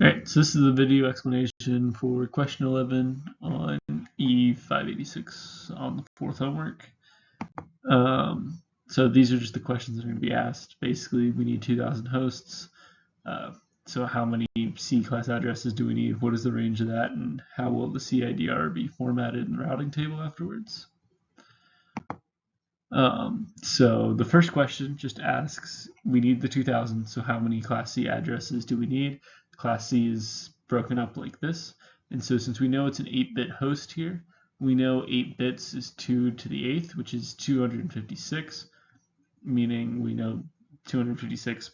Alright, so this is the video explanation for question 11 on EE586 on the fourth homework. So these are just the questions that are going to be asked. Basically, we need 2,000 hosts. So how many C-class addresses do we need? What is the range of that? And how will the CIDR be formatted in the routing table afterwards? So the first question just asks, we need the 2,000, so how many Class C addresses do we need? Class C is broken up like this, and so since we know it's an 8-bit host here, we know 8 bits is 2 to the 8th, which is 256, meaning we know 256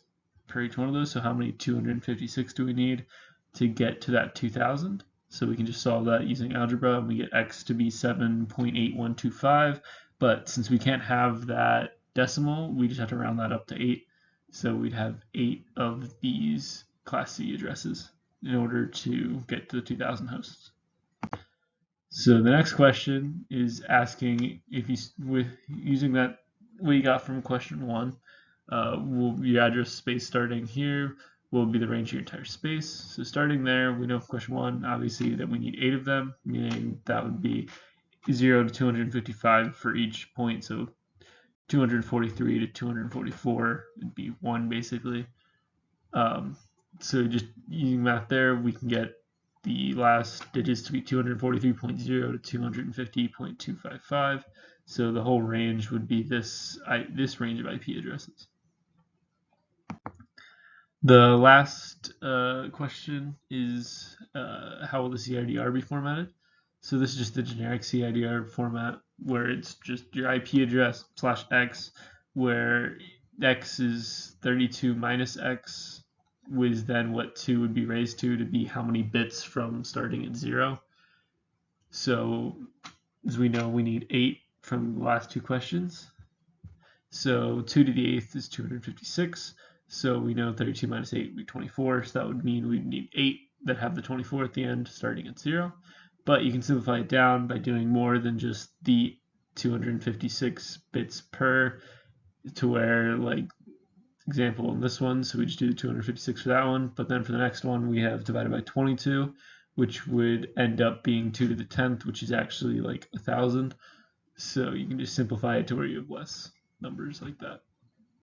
per each one of those, so how many 256 do we need to get to that 2,000? So we can just solve that using algebra, and we get x to be 7.8125, but since we can't have that decimal, we just have to round that up to 8. So we'd have 8 of these Class C addresses in order to get to the 2,000 hosts. So the next question is asking if using that what you got from question 1, will your address space starting here will be the range of your entire space. So starting there, we know from question 1, obviously, that we need 8 of them, meaning that would be 0 to 255 for each point, so 243 to 244 would be 1 basically. So just using math there, we can get the last digits to be 243.0 to 250.255. So the whole range would be this range of IP addresses. The last question is how will the CIDR be formatted? So this is just the generic CIDR format where it's just your IP address /x, where x is 32 minus x, with then what 2 would be raised to be how many bits from starting at 0. So as we know, we need 8 from the last two questions. So 2 to the 8th is 256. So we know 32 minus 8 would be 24. So that would mean we'd need 8 that have the 24 at the end starting at 0. But you can simplify it down by doing more than just the 256 bits per, to where, like, example in this one, so we just do the 256 for that one, but then for the next one we have divided by 22, which would end up being 2 to the 10th, which is actually like 1,000. So you can just simplify it to where you have less numbers like that.